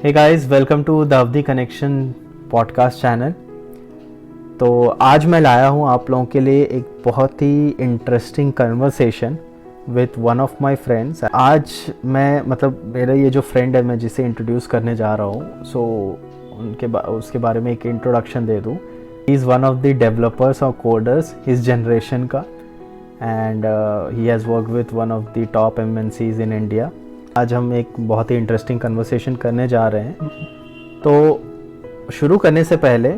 Hey guys, welcome to the Awadhi connection podcast channel. तो आज मैं लाया हूँ आप लोगों के लिए एक बहुत ही interesting conversation with one of my friends. आज मैं मेरा ये जो फ्रेंड है मैं जिसे इंट्रोड्यूस करने जा रहा हूँ, उसके बारे में एक इंट्रोडक्शन दे दूँ। He is one of the developers और कोडर्स इस जनरेशन का, and he has work with one of the top MNCs in India. आज हम एक बहुत ही इंटरेस्टिंग कन्वर्सेशन करने जा रहे हैं। तो शुरू करने से पहले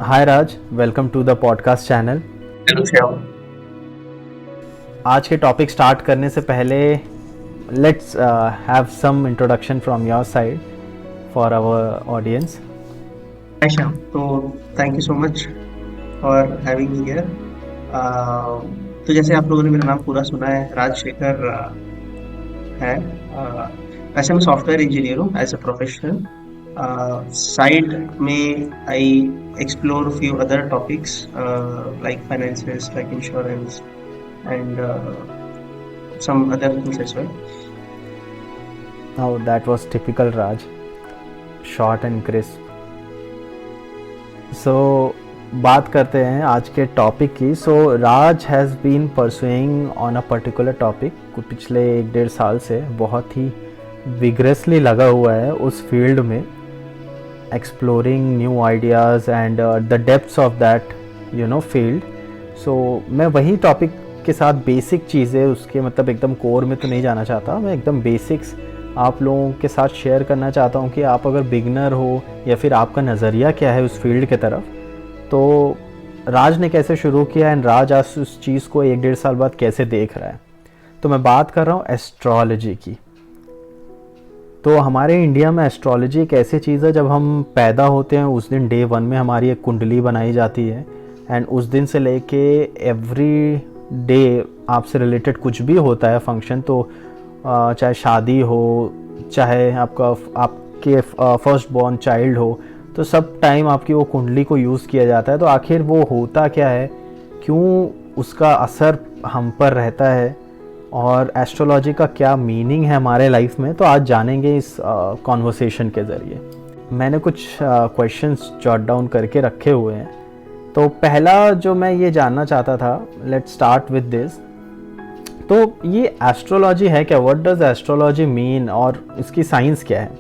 hi Raj, welcome to the podcast channel. आज के टॉपिक स्टार्ट करने से पहले let's have some introduction from your side for our audience. Hi Shyam, तो thank you so much for having me here. तो जैसे आप लोगों ने मेरा नाम पूरा सुना है, राजशेखर है। वैसे मैं सॉफ्टवेयर इंजीनियर हूँ एज अ प्रोफेशनल। साइड में I explore few other topics like finances, like insurance and some other things as well. Oh, that was typical Raj, short and crisp. So बात करते हैं आज के टॉपिक की। So Raj has been pursuing on a particular topic पिछले 1-1.5 साल से, बहुत ही विग्रेसली लगा हुआ है उस फील्ड में, exploring new ideas and the depths of that field. So मैं वही टॉपिक के साथ बेसिक चीज़ें उसके एकदम कोर में तो नहीं जाना चाहता, मैं एकदम बेसिक्स आप लोगों के साथ शेयर करना चाहता हूँ कि आप अगर बिगनर हो या फिर आपका नज़रिया क्या है उस फील्ड के तरफ। तो राज ने कैसे शुरू किया एंड राज आज उस चीज़ को 1-1.5 साल बाद कैसे देख रहा है। तो मैं बात कर रहा हूँ एस्ट्रोलॉजी की। तो हमारे इंडिया में एस्ट्रोलॉजी एक ऐसी चीज़ है, जब हम पैदा होते हैं उस दिन डे 1 में हमारी एक कुंडली बनाई जाती है, एंड उस दिन से लेके एवरी डे आपसे रिलेटेड कुछ भी होता है फंक्शन, तो चाहे शादी हो, चाहे आपके फर्स्ट बॉर्न चाइल्ड हो, तो सब टाइम आपकी वो कुंडली को यूज़ किया जाता है। तो आखिर वो होता क्या है, क्यों उसका असर हम पर रहता है, और एस्ट्रोलॉजी का क्या मीनिंग है हमारे लाइफ में, तो आज जानेंगे इस कॉन्वर्सेशन के ज़रिए। मैंने कुछ क्वेश्चंस जॉट डाउन करके रखे हुए हैं। तो पहला जो मैं ये जानना चाहता था, लेट्स स्टार्ट विद दिस। तो ये एस्ट्रोलॉजी है क्या? व्हाट डज एस्ट्रोलॉजी मीन, और इसकी साइंस क्या है?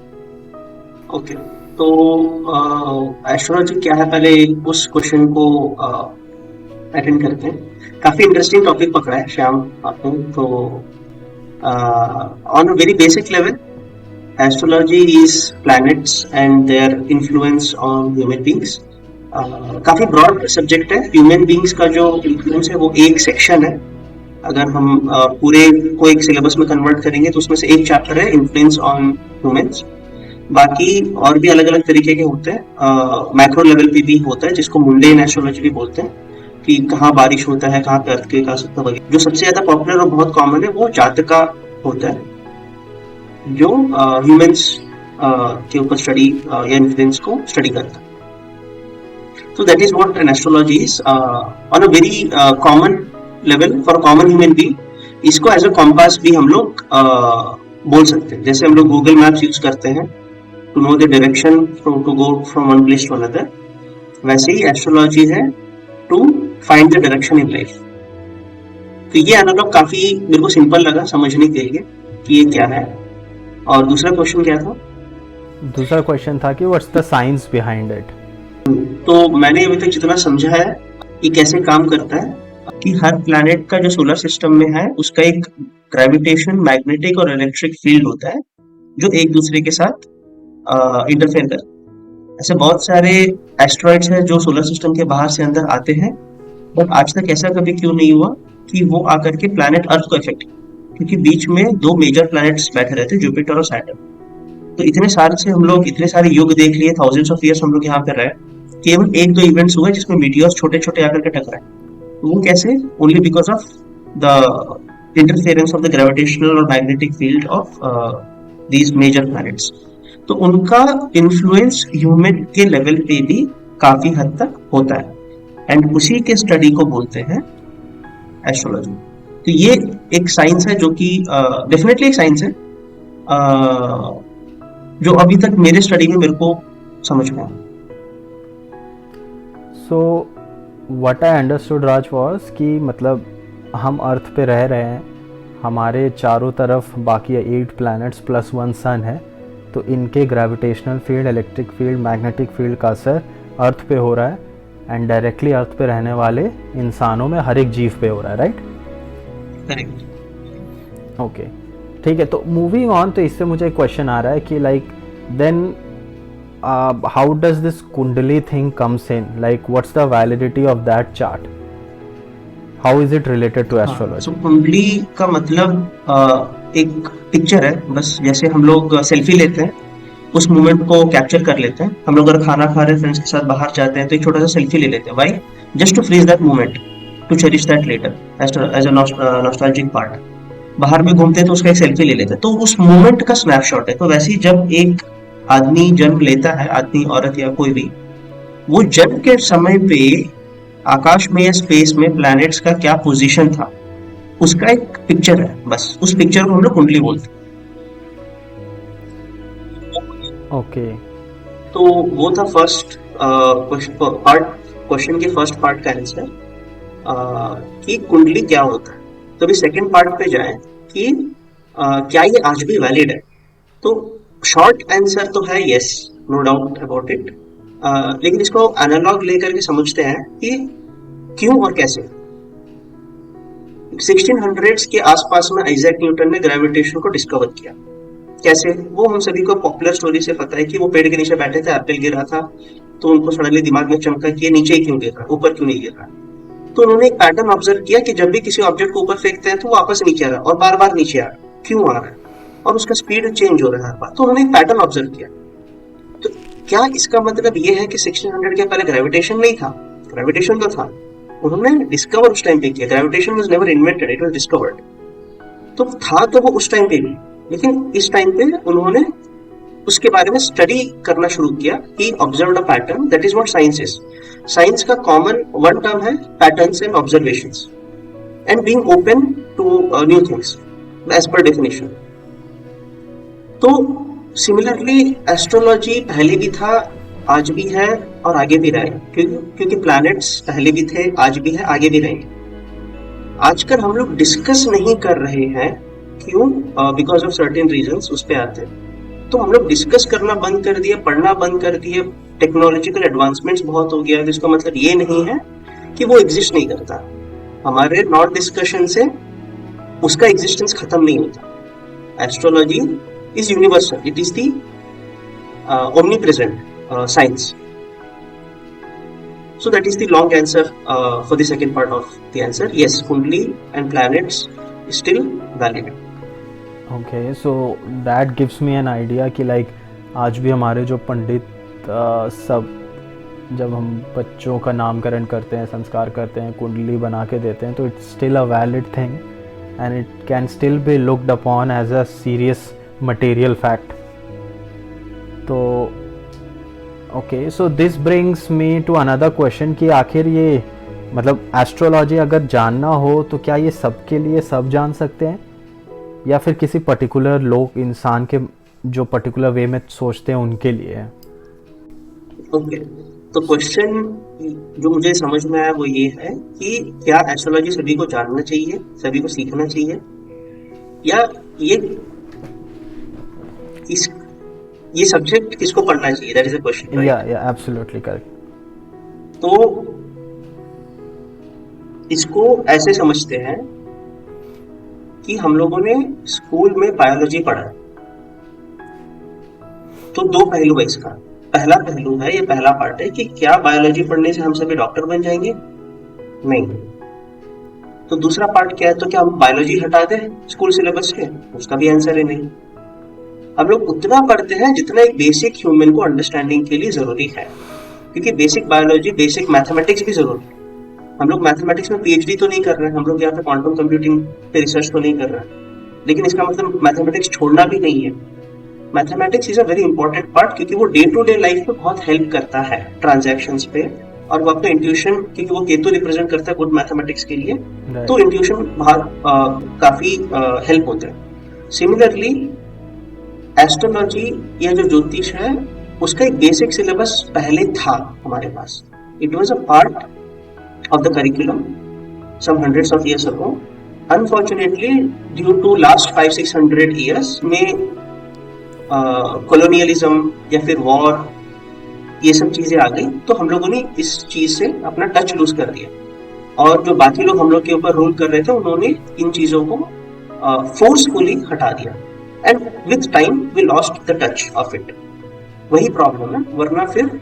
ओके, तो एस्ट्रोलॉजी क्या है, पहले उस क्वेश्चन को अटेंड करते हैं। काफी इंटरेस्टिंग टॉपिक पकड़ा है श्याम आपने। तो on a very basic level, astrology is planets and their influence on human beings. काफी ब्रॉड सब्जेक्ट है। ह्यूमन बींग्स का जो इन्फ्लुएंस है वो एक सेक्शन है। अगर हम पूरे को एक सिलेबस में कन्वर्ट करेंगे तो उसमें से एक चैप्टर है इन्फ्लुएंस ऑन ह्यूमंस। बाकी और भी अलग अलग तरीके के होते हैं। मैक्रो लेवल पे भी होता है, जिसको मुंडेन एस्ट्रोलॉजी भी बोलते हैं, कि कहाँ बारिश होता है, कहाँ पे अर्थक्वेक आ सकता है। जो सबसे ज्यादा पॉपुलर और बहुत कॉमन है वो जातका होता है, जो ह्यूमंस के ऊपर स्टडी या इन्फ्लुएंस को स्टडी करता है। So that is what an astrology is on a very common level for a common human being. इसको एज अ कॉम्पास भी हम लोग बोल सकते हैं। जैसे हम लोग गूगल मैप्स यूज करते हैं to know the direction to go from one place to another, वैसे ही एस्ट्रोलॉजी है to find the direction in life. तो ये एनालॉग काफी मेरे को सिंपल लगा समझने के लिए कि ये क्या है। और दूसरा क्वेश्चन क्या था? दूसरा क्वेश्चन था कि what's the science behind it. तो मैंने अभी तक जितना समझा है ये कैसे काम करता है, कि हर प्लैनेट का जो सोलर सिस्टम में है उसका एक ग्रेविटेशन, मैग्नेटिक और इलेक्ट्रिक फील्ड होता है जो एक दूसरे के साथ इंटरफेयर करते हैं। ऐसे बहुत सारे एस्ट्रॉइड्स हैं जो सोलर सिस्टम के बाहर से अंदर आते हैं, बट आज तक ऐसा कभी क्यों नहीं हुआ कि वो आकर के प्लैनेट अर्थ को इफेक्ट, क्योंकि बीच में 2 मेजर प्लैनेट्स बैठे रहते हैं, जुपिटर और सैटर्न। तो इतने साल से हम लोग इतने सारे युग देख लिए, थाउजेंड्स ऑफ ईयर्स हम लोग यहाँ पे रहे, केवल 1-2 इवेंट्स हुए जिसमें मीटियोर्स छोटे छोटे आकर के टकराए। वो कैसे? Only because of the interference of the gravitational और magnetic field of these major planets. तो उनका इन्फ्लुएंस ह्यूमन के लेवल पे भी काफी हद तक होता है, एंड उसी के स्टडी को बोलते हैं एस्ट्रोलॉजी। तो ये एक साइंस है जो कि डेफिनेटली एक साइंस है। जो अभी तक मेरे स्टडी में मेरे को समझ में आया। So what I understood Raj was कि मतलब हम अर्थ पे रह रहे हैं, हमारे चारों तरफ बाकी 8 प्लैनेट्स प्लस 1 सन है, तो इनके gravitational field, electric field, magnetic field का असर अर्थ पे हो रहा है एंड डायरेक्टली अर्थ पे रहने वाले इंसानों में हर एक जीव पे हो रहा है, राइट? करेक्ट। ओके, ठीक है। तो मूविंग ऑन, तो इससे मुझे एक क्वेश्चन आ रहा है कि like then how does this kundli thing comes in, like what's the validity of that chart, how is it related to astrology? So कुंडली का मतलब एक पिक्चर है, बस जैसे हम लोग सेल्फी लेते हैं उस मोमेंट को कैप्चर कर लेते हैं। हम लोग अगर खाना खा रहे हैं फ्रेंड्स के साथ बाहर जाते हैं तो एक छोटा सा सेल्फी ले लेते हैं, why? Just to freeze that moment, to cherish that later as a nostalgic part. बाहर में घूमते हैं तो उसका एक सेल्फी ले लेते हैं, तो उस मोमेंट का स्नैपशॉट है। तो वैसे ही जब एक आदमी जन्म लेता है, आदमी औरत या कोई भी, वो जन्म के समय पे आकाश में या स्पेस में प्लैनेट्स का क्या पोजीशन था उसका एक पिक्चर है, बस उस पिक्चर को हम लोग कुंडली बोलते हैं। ओके, तो वो था फर्स्ट पार्ट, क्वेश्चन के फर्स्ट पार्ट का आंसर कि कुंडली क्या होता है। तो अभी सेकंड पार्ट पे जाएं कि क्या ये आज भी वैलिड है। तो शॉर्ट आंसर तो है yes, no doubt about it. लेकिन इसको एनालॉग लेकर के समझते हैं कि क्यों और कैसे। 1600s के आसपास में आइजैक न्यूटन ने ग्रेविटेशन को डिस्कवर किया। कैसे, वो हम सभी को पॉपुलर स्टोरी से पता है कि वो पेड़ के नीचे बैठे थे, एप्पल गिरा था, तो उनको सडनली दिमाग में चमका कि ये नीचे ही क्यों गिर रहा है, ऊपर क्यों नहीं गिर रहा। तो उन्होंने एक पैटर्न ऑब्जर्व किया कि जब भी किसी ऑब्जेक्ट को ऊपर फेंकते हैं तो वो वापस नीचे आ रहा है और बार बार नीचे आ रहा है, क्यों आ रहा है, और उसका स्पीड चेंज हो रहा है हर बार। तो उन्होंने एक पैटर्न ऑब्जर्व किया। तो क्या इसका मतलब ये है कि 1600 के पहले ग्रेविटेशन नहीं था? ग्रेविटेशन तो था, उन्होंने डिस्कवर उस टाइम पे किया। Gravitation was never invented, it was discovered. तो था तो वो उस टाइम पे भी, लेकिन इस टाइम पे उन्होंने उसके बारे में स्टडी करना शुरू किया। ही observed a pattern, that is what science is. Science का कॉमन वन टर्म है patterns and observations and being open to new things as per definition. तो सिमिलरली एस्ट्रोलॉजी पहले भी था, आज भी है और आगे भी रहेगा, क्योंकि प्लैनेट्स पहले भी थे, आज भी है, आगे भी रहेंगे। आजकल हम लोग डिस्कस नहीं कर रहे हैं, क्यों? बिकॉज ऑफ सर्टेन रीजंस, उस पे आते हैं। तो हम लोग डिस्कस करना बंद कर दिए, पढ़ना बंद कर दिए, टेक्नोलॉजिकल एडवांसमेंट्स बहुत हो गया। तो इसका मतलब ये नहीं है कि वो एग्जिस्ट नहीं करता। हमारे नॉन डिस्कशन से उसका एग्जिस्टेंस खत्म नहीं होता। Astrology is universal, it is the omnipresent science. So that is the long answer for the second part of the answer. Yes, Kundli and planets is still valid. Okay, so that gives me an idea कि like आज भी हमारे जो पंडित सब, जब हम बच्चों का नामकरण करते हैं, संस्कार करते हैं, कुंडली बना के देते हैं, तो it's still a valid thing and it can still be looked upon as a serious material fact. तो okay, so this brings me to another question कि आखिर ये मतलब एस्ट्रोलॉजी अगर जानना हो तो क्या ये सबके लिए सब जान सकते हैं, या फिर किसी पर्टिकुलर लोग, इंसान के जो पर्टिकुलर वे में सोचते हैं उनके लिए है? ओके, तो क्वेश्चन जो मुझे समझ में आया वो ये है कि क्या एस्ट्रोलॉजी सभी को जानना चाहिए, सभी को सीखना चाहिए, या ये सब्जेक्ट किसको पढ़ना चाहिए? That is a question, right? या एब्सोल्युटली करेक्ट। तो इसको ऐसे समझते हैं कि हम लोगों ने स्कूल में बायोलॉजी पढ़ा, तो दो पहलू है इसका। पहला पहलू है, ये पहला पार्ट है कि क्या बायोलॉजी पढ़ने से हम सभी डॉक्टर बन जाएंगे? नहीं। तो दूसरा पार्ट क्या है, तो क्या हम बायोलॉजी हटा दें स्कूल सिलेबस से? उसका भी आंसर है नहीं। हम लोग उतना पढ़ते हैं जितना एक बेसिक ह्यूमन को अंडरस्टैंडिंग के लिए जरूरी है, क्योंकि बेसिक बायोलॉजी, बेसिक मैथमेटिक्स भी जरूरी है। हम लोग मैथमेटिक्स में पीएचडी तो नहीं कर रहे हैं, हम लोग यहाँ पे क्वांटम कंप्यूटिंग पे रिसर्च तो नहीं कर रहे हैं, लेकिन इसका मतलब मैथमेटिक्स छोड़ना भी नहीं है। Mathematics is a very important part, क्योंकि वो डे टू डे लाइफ में बहुत हेल्प करता है ट्रांजैक्शंस पे, और वो अपने इंट्यूशन, क्योंकि वो केतु रिप्रेजेंट करता है गुड मैथमेटिक्स के लिए, तो इंट्यूशन काफी हेल्प होता है। सिमिलरली एस्ट्रोलॉजी या जो ज्योतिष है उसका एक बेसिक सिलेबस पहले था हमारे पास. It was a part of the curriculum some hundreds of years ago. Unfortunately, due to last 500-600 years में colonialism या फिर war ये सब चीजें आ गई, तो हम लोगों ने इस चीज से अपना टच लूज कर दिया, और जो बाकी लोग हम लोग के ऊपर रूल कर रहे थे उन्होंने इन चीजों को फोर्सफुली हटा दिया, and with time we lost the touch of it. वही प्रॉब्लम है, वरना फिर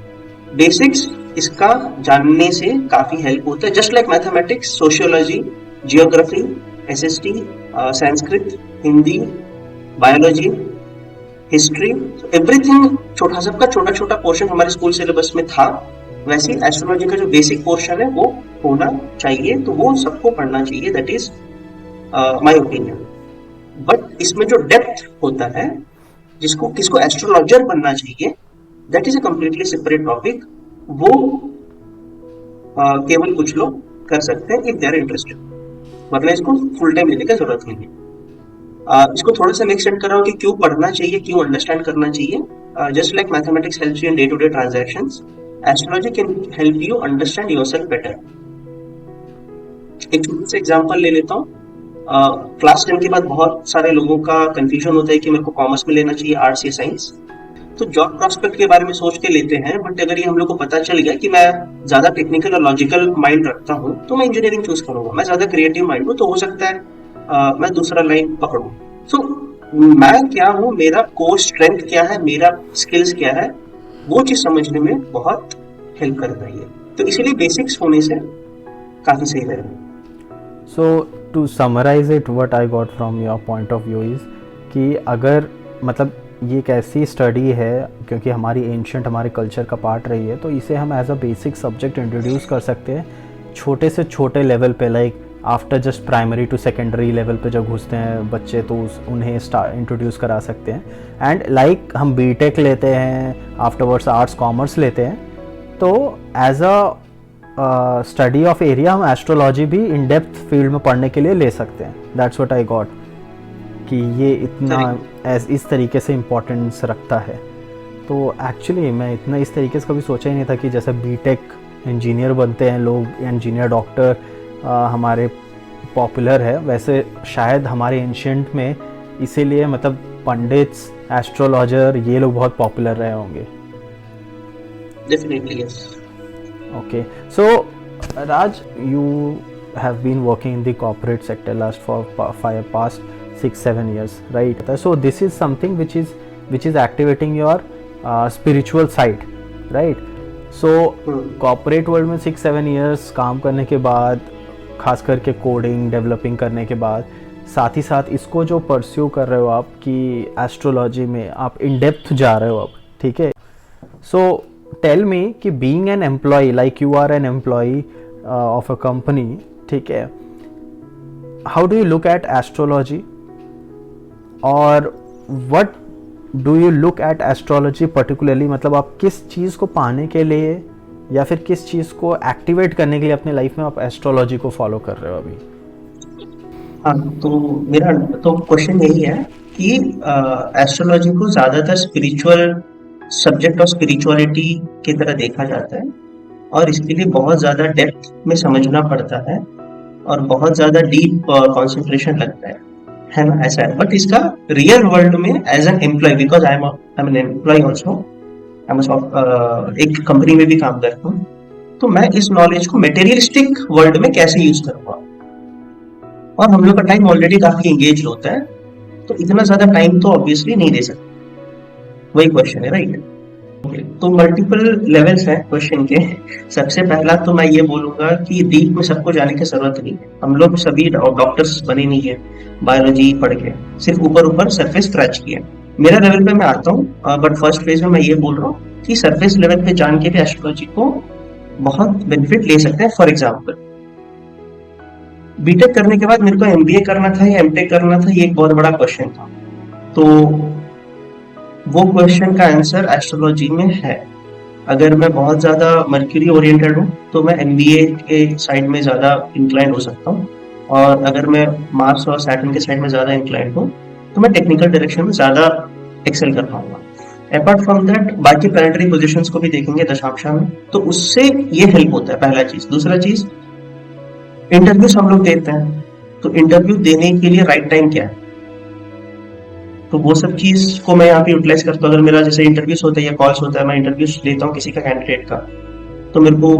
बेसिक्स इसका जानने से काफी हेल्प होता है. Just like mathematics, sociology, geography, SST, Sanskrit, Hindi, biology, history, everything सबका छोटा छोटा पोर्शन हमारे स्कूल सिलेबस में था. वैसे एस्ट्रोलॉजी का जो बेसिक पोर्शन है वो होना चाहिए, तो वो सबको पढ़ना चाहिए. That is my opinion. But इसमें जो डेप्थ होता है, किसको एस्ट्रोलॉजर बनना चाहिए, that is a completely separate topic. वो केवल कुछ लोग कर सकते हैं इफ दे आर इंटरेस्टेड, वरना इसको फुल टाइम लेने की जरूरत नहीं है. इसको थोड़ा सा मैं एक्सटेंड कर रहा हूँ कि क्यों पढ़ना चाहिए, क्यों अंडरस्टैंड करना चाहिए. Just like mathematics helps you in day to day transactions, astrology can help you understand yourself better. एक छोटा सा एग्जांपल ले लेता हूँ. क्लास 10 के बाद बहुत सारे लोगों का कंफ्यूजन होता है कि मेरे को कॉमर्स में लेना चाहिए, आर्ट्स या साइंस. तो जॉब प्रॉस्पेक्ट के बारे में सोच के लेते हैं, बट अगर ये हम लोग को पता चल गया कि मैं ज्यादा टेक्निकल और लॉजिकल माइंड रखता हूँ तो मैं इंजीनियरिंग चूज करूंगा. मैं ज्यादा क्रिएटिव माइंड हूँ तो हो सकता है मैं दूसरा लाइन पकड़ूं. सो मैं क्या हूँ, मेरा कोर स्ट्रेंथ क्या है, मेरा स्किल्स क्या है, वो चीज समझने में बहुत हेल्प कर रही है. तो इसीलिए बेसिक्स होने से काफी सही रहेगा. So to summarize it, what I got from your point of view is कि अगर मतलब ये एक ऐसी स्टडी है क्योंकि हमारी एंशंट हमारे कल्चर का पार्ट रही है, तो इसे हम as a basic subject introduce कर सकते हैं छोटे से छोटे लेवल पे. Like after just primary to secondary level पे जब घुसते हैं बच्चे तो उन्हें इंट्रोड्यूस करा सकते हैं. एंड लाइक हम बीटेक लेते हैं, आफ्टरवर्ड्स आर्ट्स कॉमर्स लेते हैं, तो as a study of area हम एस्ट्रोलॉजी भी इन डेप्थ फील्ड में पढ़ने के लिए ले सकते हैं. दैट्स व्हाट आई गॉट कि ये इतना इस तरीके से इम्पोर्टेंस रखता है. तो एक्चुअली मैं इतना इस तरीके से कभी सोचा ही नहीं था कि जैसे बीटेक इंजीनियर बनते हैं लोग, इंजीनियर डॉक्टर हमारे पॉपुलर है, वैसे शायद हमारे एंशिएंट में इसीलिए मतलब पंडित्स, एस्ट्रोलॉजर ये लोग बहुत पॉपुलर रहे होंगे. Definitely yes. Okay, so Raj, you have been working in the corporate sector last for past 6-7 years, right? So this is something which is activating your spiritual side, right? So corporate world में 6-7 years काम करने के बाद, खास करके coding developing करने के बाद, साथ ही साथ इसको जो परस्यू कर रहे हो आप कि एस्ट्रोलॉजी में आप इन डेप्थ जा रहे हो अब, ठीक है. सो टेल मी कि being an employ, like you are an employ of a company, ठीक है, how do you look at astrology, और what do you look at astrology particularly, मतलब आप किस चीज़ को पाने के लिए या फिर किस चीज़ को एक्टिवेट करने के लिए अपने लाइफ में आप एस्ट्रोलॉजी को फॉलो कर रहे हो अभी? हाँ, तो मेरा तो क्वेश्चन यही है कि एस्ट्रोलॉजी को ज़्यादातर स्पिरिचुअल सब्जेक्ट और स्पिरिचुअलिटी की तरह देखा जाता है, और इसके लिए बहुत ज़्यादा डेप्थ में समझना पड़ता है और बहुत ज़्यादा डीप कॉन्सेंट्रेशन लगता है ना, ऐसा है. बट इसका रियल वर्ल्ड में as an employ, because I am an employ also, एक कंपनी में भी काम करता हूँ, तो मैं इस नॉलेज को मटेरियलिस्टिक वर्ल्ड में कैसे यूज करूँगा. और हम लोग का टाइम ऑलरेडी काफी एंगेज होता है, तो इतना ज्यादा टाइम तो ऑब्वियसली नहीं दे सकते. वही क्वेश्चन है, राइट? तो मल्टीपल लेवल्स हैं क्वेश्चन के. सबसे पहला तो मैं ये बोलूंगा कि डीप में सबको जाने की जरूरत नहीं है. हम लोग सभी डॉक्टर्स बने नहीं है बायोलॉजी पढ़ के, सिर्फ ऊपर ऊपर सरफेस स्क्रैच किया. मेरा लेवल पे मैं आता हूँ, बट फर्स्ट फेज में मैं ये बोल रहा हूँ कि सरफेस लेवल पे जान के भी एस्ट्रोलॉजी को बहुत बेनिफिट ले सकते हैं. फॉर एग्जाम्पल, बीटेक करने के बाद मेरे को एमबीए करना था या एमटेक करना था, ये एक बहुत बड़ा क्वेश्चन था. तो वो क्वेश्चन का आंसर एस्ट्रोलॉजी में है. अगर मैं बहुत ज्यादा मर्क्यूरी ओरिएंटेड हूँ तो मैं एमबीए के साइड में ज्यादा इंक्लाइंड हो सकता हूँ, और अगर मैं मार्स और सैटर्न के साइड में ज्यादा इंक्लाइंड हूँ तो मैं टेक्निकल डायरेक्शन में ज्यादा एक्सेल कर पाऊंगा। अपार्ट फ्रॉम दैट बाकी प्लानिटरी पोजीशंस को भी देखेंगे दशांशा में, तो उससे ये हेल्प होता है, पहला चीज। दूसरा चीज, इंटरव्यूज हम लोग देते हैं, तो इंटरव्यू देने के लिए राइट टाइम क्या है, तो वो सब चीज को मैं यहाँ पे यूटिलाइज करता हूँ। अगर मेरा जैसे इंटरव्यूज होता है या कॉल्स होता है, मैं इंटरव्यूज लेता हूँ किसी का कैंडिडेट का, तो मेरे को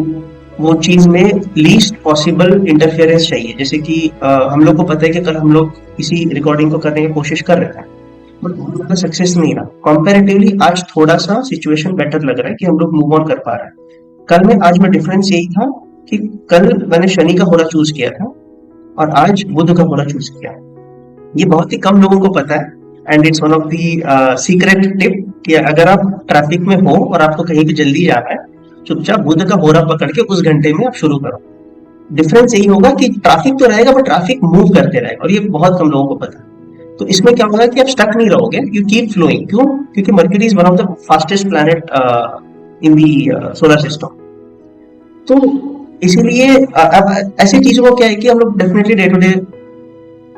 वो चीज में लीस्ट पॉसिबल इंटरफेरेंस चाहिए। जैसे कि हम लोग को पता है कि कल हम लोग किसी रिकॉर्डिंग को करने की कोशिश कर रहे थे, बट हम लोग का सक्सेस नहीं रहा। कंपैरेटिवली आज थोड़ा सा सिचुएशन बेटर लग रहा है कि हम लोग मूव ऑन कर पा रहे हैं। कल में आज में डिफरेंस यही था कि कल मैंने शनि का होरा चूज किया था और आज बुध का होरा चूज किया। ये बहुत ही कम लोगों को पता है, and it's one of the secret tip कि अगर आप ट्रैफिक में हो और आपको कहीं भी जल्दी जाना है, चुपचाप बुध का होरा पकड़ के उस घंटे में आप शुरू करो। डिफरेंस यही होगा कि ट्रैफिक तो रहेगा बट ट्रैफिक मूव करते रहेगा, और ये बहुत कम लोगों को पता है। तो इसमें क्या होगा कि आप स्टक नहीं रहोगे, यू कीप फ्लोइंग। क्यों? क्योंकि Mercury is one of the fastest planet in the solar system. तो इसीलिए अब ऐसी चीजों को क्या है कि हम लोग definitely day to day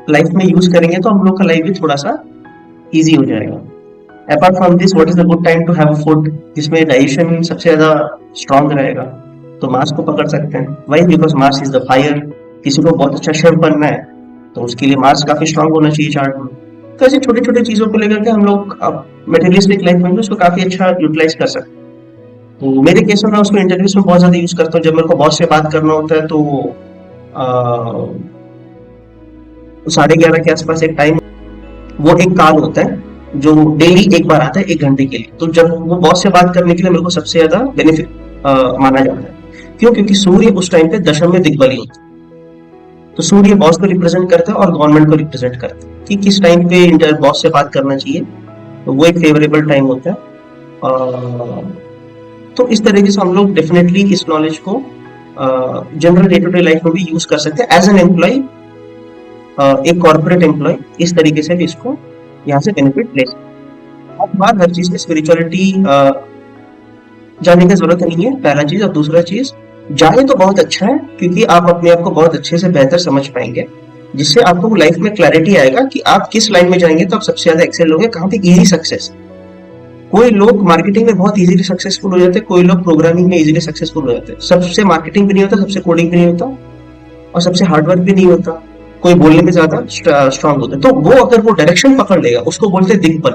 life में यूज करेंगे तो हम लोग का लाइफ भी थोड़ा सा इजी हो जाएगा। Apart from this, what is the good time to have food जिसमें डाइजेशन सबसे ज्यादा स्ट्रांग रहेगा, तो मार्स को पकड़ सकते हैं। Why? Because Mars is the fire. किसी को बहुत अच्छा शेफ बनना है तो उसके लिए मार्स काफी स्ट्रांग होना चाहिए चार्ट में। तो ऐसी छोटी छोटी चीजों को लेकर के हम लोग मटेरियलिस्टिक लाइफ में भी उसको काफी अच्छा यूटिलाइज कर सकते हैं। तो मेरे केस में मैं उसको इंटरव्यूज में बहुत ज्यादा यूज करता हूँ। जब मेरे को बॉस से बात करना होता है तो 11:30 के आसपास एक टाइम, वो एक कॉल होता है जो डेली एक बार आता है 1 घंटे के लिए। तो जब वो बॉस से बात करने के लिए मेरे को सबसे ज्यादा बेनिफिट माना जाता है। क्यों? क्योंकि सूर्य उस टाइम पे दशम में दिग्बली होता है। तो सूर्य बॉस को रिप्रेजेंट करता है और गवर्नमेंट को रिप्रेजेंट करता है कि किस टाइम पे बॉस से बात करना चाहिए, तो वो एक फेवरेबल टाइम होता है। तो इस तरीके से हम लोग डेफिनेटली इस नॉलेज को general day to day life में भी यूज कर सकते हैं। एज एन एम्प्लॉय, एक कॉर्पोरेट एम्प्लॉय, इस तरीके से भी इसको यहाँ से बेनिफिट ले सकते। अब बात हर चीज की स्पिरिचुअलिटी जानने की जरूरत नहीं है, पहला चीज। और दूसरा चीज, जाए तो बहुत अच्छा है क्योंकि आप अपने आप को बहुत अच्छे से बेहतर समझ पाएंगे, जिससे आपको लाइफ में क्लैरिटी आएगा कि आप किस लाइन में जाएंगे तो आप सबसे ज्यादा एक्सेल होंगे, कहाँ पे इजी सक्सेस। कोई लोग मार्केटिंग में बहुत इजीली सक्सेसफुल हो जाते हैं, कोई लोग प्रोग्रामिंग में इजीली सक्सेसफुल हो जाते हैं। सबसे मार्केटिंग भी नहीं होता, सबसे कोडिंग भी नहीं होता, और सबसे हार्डवर्क भी नहीं होता। कोई बोलने में ज्यादा स्ट्रांग होता है। तो वो अगर वो डायरेक्शन पकड़ लेगा, उसको बोलते हैं दिग्बल।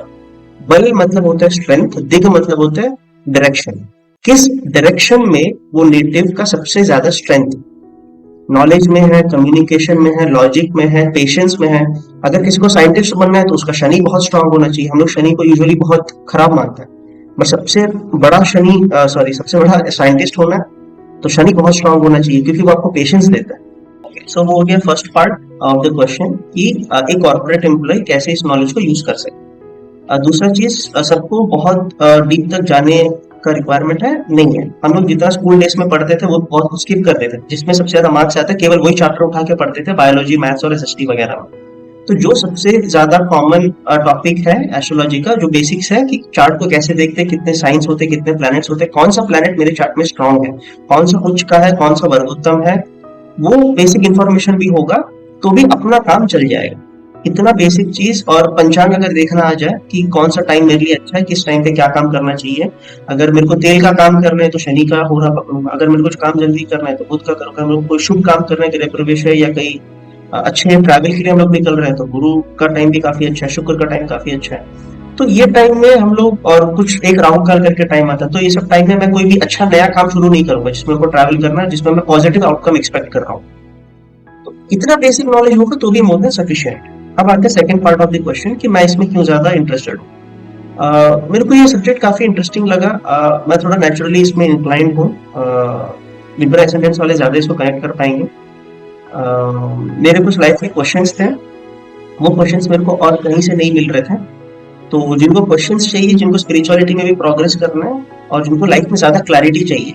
बल मतलब होता है स्ट्रेंथ, दिग मतलब होता है डायरेक्शन। किस डायरेक्शन में वो नेटिव का सबसे ज्यादा स्ट्रेंथ, नॉलेज में है, कम्युनिकेशन में है, लॉजिक में है, पेशेंस में है। अगर किसी को साइंटिस्ट बनना है तो उसका शनि बहुत स्ट्रांग होना चाहिए। हम लोग शनि को यूजुअली बहुत खराब मानते हैं, बट सबसे बड़ा सबसे बड़ा साइंटिस्ट होना है तो शनि बहुत स्ट्रांग होना चाहिए, क्योंकि वो आपको पेशेंस देता है। सो वो हो गया first part of the question कि एक कॉर्पोरेट एम्प्लॉय कैसे इस नॉलेज को यूज कर सके। दूसरा चीज, सबको बहुत डीप तक जाने का रिक्वायरमेंट है नहीं है। हम लोग जितना स्कूल डेज में पढ़ते थे वो बहुत स्किप करते थे, जिसमें सबसे ज्यादा मार्क्स आते केवल वही चैप्टर उठा के पढ़ते थे, बायोलॉजी, मैथ्स और एसएसटी वगैरह में। तो जो सबसे ज्यादा कॉमन टॉपिक है एस्ट्रोलॉजी का, जो बेसिक्स है कि चार्ट को कैसे देखते हैं, कितने साइंस होते हैं, कितने प्लैनेट्स होते हैं, कौन सा प्लैनेट मेरे चार्ट में स्ट्रांग है, कौन सा उच्च का है, कौन सा वर्गोत्तम है, वो बेसिक इंफॉर्मेशन भी होगा तो भी अपना काम चल जाएगा। इतना बेसिक चीज, और पंचांग अगर देखना आ जाए कि कौन सा टाइम मेरे लिए अच्छा है, किस टाइम पे क्या काम करना चाहिए। अगर मेरे को तेल का काम करना है तो शनि का हो रहा पकड़ूंगा, अगर मेरे को कुछ काम जल्दी करना है तो बुध का करूंगा, मेरे को कोई शुभ काम करना है, गृह प्रवेश है या कहीं अच्छे ट्रैवल के लिए हम लोग निकल रहे हैं तो गुरु का टाइम भी काफी अच्छा है, शुक्र का टाइम काफी अच्छा है। तो ये टाइम में हम लोग, और कुछ एक राहु काल करके टाइम आता है, तो ये सब टाइम में मैं कोई भी अच्छा नया काम शुरू नहीं करूंगा जिसमें को ट्रैवल करना है, जिसमें मैं पॉजिटिव आउटकम एक्सपेक्ट कर रहा हूँ। तो इतना बेसिक नॉलेज होगा तो भी मोर देन सफिशिएंट। अब आते हैं second part of the question कि मैं इसमें क्यों ज्यादा इंटरेस्टेड हूँ। मेरे को ये सब्जेक्ट काफी इंटरेस्टिंग लगा। मैं थोड़ा नेचुरली इसमें इंक्लाइंड हूँ, लिब्रा एसेंडेंस वाले ज्यादा इसको कनेक्ट कर पाएंगे। मेरे कुछ लाइफ के क्वेश्चंस थे, वो क्वेश्चंस मेरे को और कहीं से नहीं मिल रहे थे। तो जिनको क्वेश्चंस चाहिए, जिनको स्पिरिचुअलिटी में भी प्रोग्रेस करना है और जिनको लाइफ में ज्यादा क्लैरिटी चाहिए,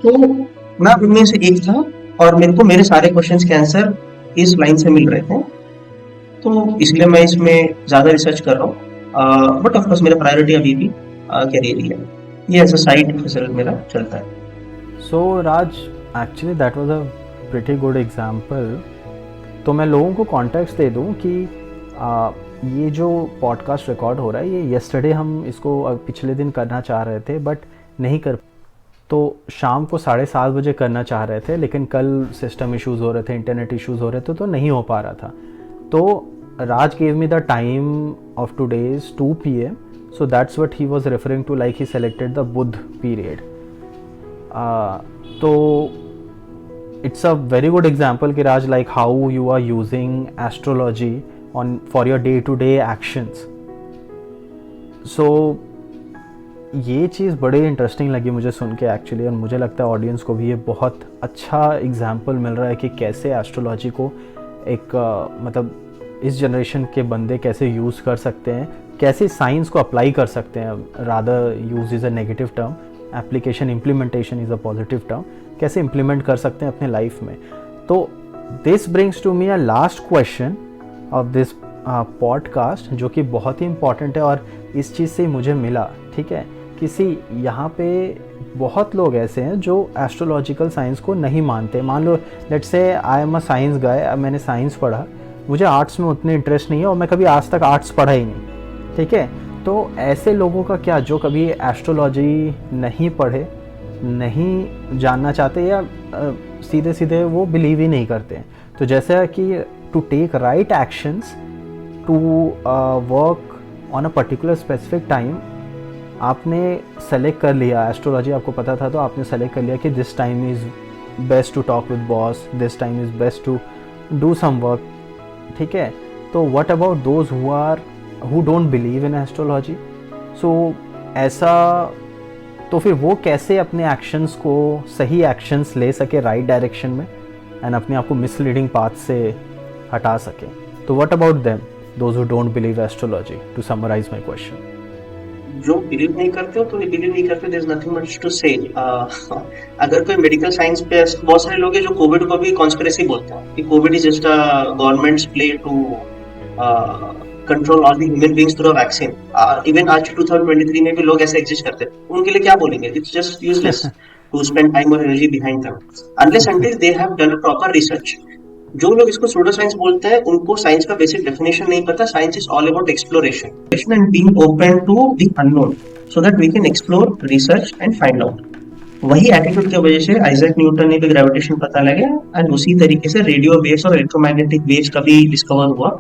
तो मैं उनमें से एक था, और मेरे को मेरे सारे क्वेश्चंस के आंसर इस लाइन से मिल रहे थे, तो इसलिए मैं इसमें ज्यादा रिसर्च कर रहा हूँ। बट ऑफ कोर्स मेरा प्रायोरिटी अभी भी कैरियर ही है, ये एज अ साइड हसल मेरा चलता है। So Raj, actually that was a pretty good example. तो मैं लोगों को कॉन्टेक्स्ट दे दूं कि ये जो पॉडकास्ट रिकॉर्ड हो रहा है, ये येस्टरडे हम इसको पिछले दिन करना चाह रहे थे बट नहीं कर, तो शाम को 7:30 बजे करना चाह रहे थे, लेकिन कल सिस्टम इश्यूज़ हो रहे थे, इंटरनेट इश्यूज़ हो रहे थे, तो नहीं हो पा रहा था. तो Raj gave me the time of today's 2 p.m. So that's what he was referring to, like he selected the Budh period. So it's a very good example कि Raj, like how you are using astrology for your day-to-day actions. So ये चीज़ बड़े interesting लगी मुझे सुन के actually, और मुझे लगता है ऑडियंस को भी ये बहुत अच्छा एग्जाम्पल मिल रहा है कि कैसे एस्ट्रोलॉजी को एक मतलब इस जनरेशन के बंदे कैसे यूज़ कर सकते हैं, कैसे साइंस को अप्लाई कर सकते हैं. Rather use is a negative term, application implementation is a positive term, कैसे इम्प्लीमेंट कर सकते हैं अपने लाइफ में. तो this brings to me a last question of this podcast, जो कि बहुत ही इंपॉर्टेंट है और इस चीज़ से मुझे मिला. ठीक है, किसी यहाँ पे बहुत लोग ऐसे हैं जो एस्ट्रोलॉजिकल साइंस को नहीं मानते. मान लो let's say I am a science गाय, मैंने साइंस पढ़ा, मुझे आर्ट्स में उतने इंटरेस्ट नहीं है और मैं कभी आज तक आर्ट्स पढ़ा ही नहीं. ठीक है, तो ऐसे लोगों का क्या, जो कभी एस्ट्रोलॉजी नहीं पढ़े, नहीं जानना चाहते, या सीधे सीधे वो बिलीव ही नहीं करते हैं. तो जैसा कि to take right actions to work on a particular specific time, आपने सेलेक्ट कर लिया एस्ट्रोलॉजी, आपको पता था तो आपने सेलेक्ट कर लिया कि this time is best to talk with boss, this time is best to do some work. ठीक है, तो what about those who don't believe in astrology. So ऐसा, तो फिर वो कैसे अपने एक्शंस को, सही एक्शंस ले सके राइट डायरेक्शन में, एंड अपने आप को मिसलीडिंग पाथ से हटा सके. तो what about them, those who don't believe astrology, to summarise my question. जो बिलीव नहीं करते हो तो ये बिलीव नहीं करते, there is nothing much to say. अगर कोई मेडिकल साइंस पे, बहुत सारे लोग हैं जो कोविड को भी कॉन्स्पिरेसी बोलते हैं कि covid is just a governments play to control all the human beings through a vaccine. Even आज 2023 में भी लोग ऐसे एग्जिस्ट करते हैं. उनके लिए क्या बोलेंगे? It's just useless to spend time और energy behind them unless until they have done a proper research. जो लोग इसको सूडो साइंस बोलते हैं, उनको साइंस का बेसिक डेफिनेशन नहीं पता. Science is all about exploration and being open to the unknown so that we can explore, research and find out. वही एटीट्यूड की वजह से आइजैक न्यूटन ने भी ग्रेविटेशन पता लगा, एंड उसी तरीके से रेडियो वेव्स और इलेक्ट्रोमैग्नेटिक वेव्स का भी डिस्कवर हुआ,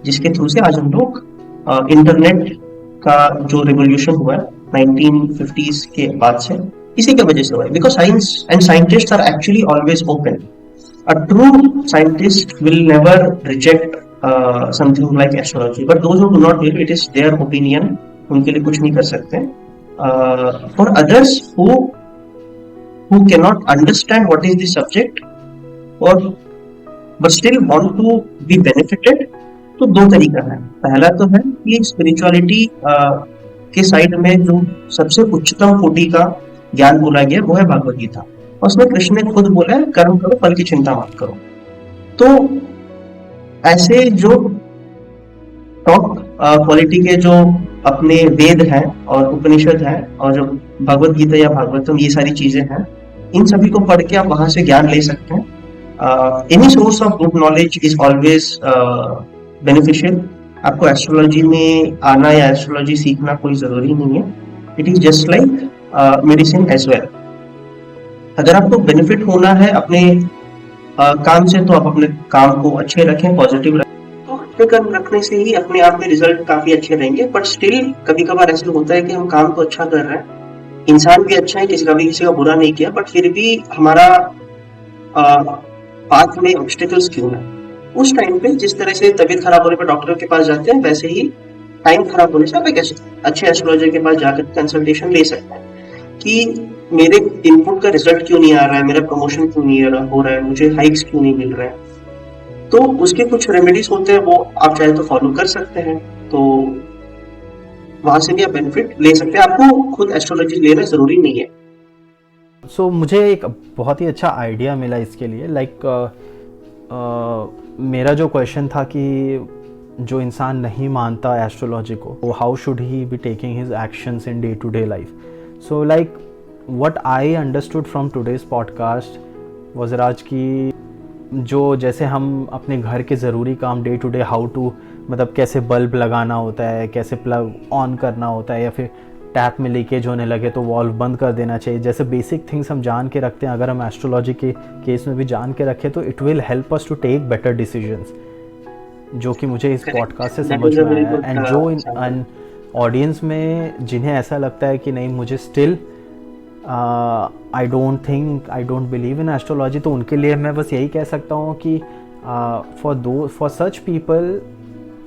जिसके थ्रू से आज हम लोग इंटरनेट का जो रिवोल्यूशन हुआ है 1950s के बाद से, इसी की वजह से हुआ है. Because science and scientist are actually always open. A true scientist will never reject something like astrology, but those who do not believe, it is their opinion, उनके लिए कुछ नहीं कर सकते. For others who cannot understand what is the subject or but still want to be benefited, तो दो तरीका है. पहला तो है कि स्पिरिचुअलिटी के साइड में जो सबसे उच्चतम कोटि का ज्ञान बोला गया वो है भगवद गीता. उसमें कृष्ण ने खुद बोला है, कर्म करो, फल की चिंता मत करो. तो ऐसे जो टॉप क्वालिटी के जो अपने वेद हैं और उपनिषद हैं और जो भगवद गीता या भागवतम, ये सारी चीजें हैं, इन सभी को पढ़ के आप वहां से ज्ञान ले सकते हैं. Any source of good knowledge is always beneficial. आपको एस्ट्रोलॉजी में आना या एस्ट्रोलॉजी सीखना कोई जरूरी नहीं है. It is just like medicine as well. अगर आपको बेनिफिट होना है अपने काम से, तो आप अपने काम को अच्छे रखें, पॉजिटिव रखें. तो अच्छे कर्म रखने से ही अपने आप में रिजल्ट काफी अच्छे रहेंगे. बट स्टिल कभी कभार ऐसा होता है कि हम काम तो अच्छा कर रहे हैं, इंसान भी अच्छा है, किसी का बुरा नहीं किया, बट फिर भी हमारा पाथ में ऑब्स्टिकल्स क्यों है. उस टाइम पे जिस तरह से तबीयत खराब होने पर डॉक्टर के पास जाते हैं, वैसे ही टाइम खराब होने से आप एक अच्छे एस्ट्रोलॉजर के पास जाकर कंसल्टेशन ले सकते हैं कि मेरे इनपुट का रिजल्ट क्यों नहीं आ रहा है, मेरा प्रमोशन क्यों नहीं हो रहा है, मुझे हाइक्स क्यों नहीं मिल रहा है. तो उसके कुछ रेमेडीज होते हैं, वो आप चाहे तो फॉलो कर सकते हैं. तो वहां से भी आप बेनिफिट ले सकते हैं. आपको खुद एस्ट्रोलॉजी लेना जरूरी नहीं है. सो मुझे एक बहुत ही अच्छा आइडिया मिला इसके लिए. लाइक मेरा जो क्वेश्चन था कि जो इंसान नहीं मानता एस्ट्रोलॉजी को, वो how should he be taking his actions in day to day life. So like what I understood from today's podcast was Raj की, जो जैसे हम अपने घर के ज़रूरी काम day to day, how to मतलब कैसे बल्ब लगाना होता है, कैसे प्लग ऑन करना होता है, या फिर टैप में लीकेज होने लगे तो वॉल्व बंद कर देना चाहिए, जैसे बेसिक थिंग्स हम जान के रखते हैं, अगर हम एस्ट्रोलॉजी के केस में भी जान के रखें तो it will help us to take better decisions, जो कि मुझे इस पॉडकास्ट से समझ में आया है। एंड जो इन ऑडियंस में जिन्हें ऐसा लगता है कि नहीं मुझे still I don't believe in astrology, तो उनके लिए मैं बस यही कह सकता हूँ कि फॉर सच पीपल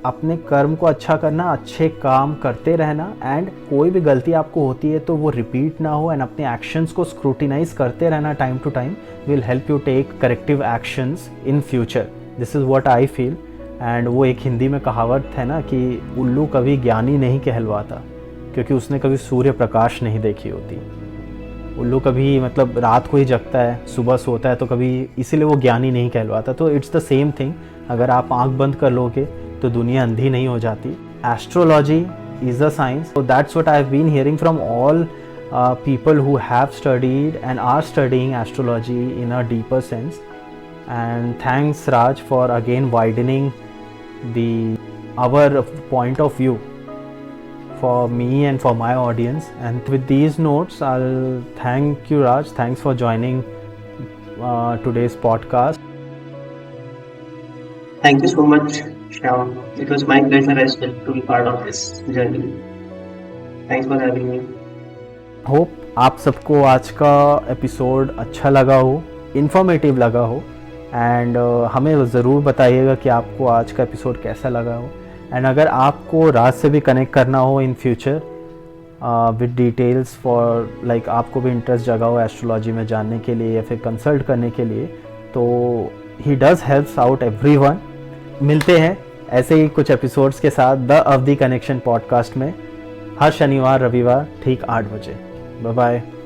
अपने कर्म को अच्छा करना, अच्छे काम करते रहना, एंड कोई भी गलती आपको होती है तो वो रिपीट ना हो, एंड अपने एक्शंस को स्क्रूटिनाइज करते रहना time to time will help you take corrective actions in future. This is what I feel. And वो एक हिंदी में कहावत है ना कि उल्लू कभी ज्ञानी नहीं कहलवाता, क्योंकि उसने कभी सूर्य प्रकाश नहीं देखी होती। उल्लू कभी मतलब रात को ही जगता है, सुबह सोता है, तो कभी इसीलिए वो ज्ञानी नहीं कहलवाता। तो इट्स द सेम थिंग, अगर आप आंख बंद कर लोगे तो दुनिया अंधी नहीं हो जाती। Astrology is a science, so that's what I've been hearing from all people who have studied and are studying astrology in a deeper sense. And thanks Raj for again widening our point of view for me and for my audience. And with these notes, I'll thank you Raj. Thanks for joining today's podcast. Thank you so much, Shyam. It was my pleasure as well to be part of this journey. Thanks for having me. Hope आप सबको आज का episode अच्छा लगा हो, informative लगा हो, and हमें ज़रूर बताइएगा कि आपको आज का एपिसोड कैसा लगा हो। एंड अगर आपको राज से भी कनेक्ट करना हो in future with details for like आपको भी इंटरेस्ट जगा हो एस्ट्रोलॉजी में जानने के लिए या फिर कंसल्ट करने के लिए, तो he does helps out everyone. मिलते हैं ऐसे ही कुछ एपिसोड्स के साथ द अवधि कनेक्शन पॉडकास्ट में हर शनिवार रविवार ठीक 8 बजे। Bye bye.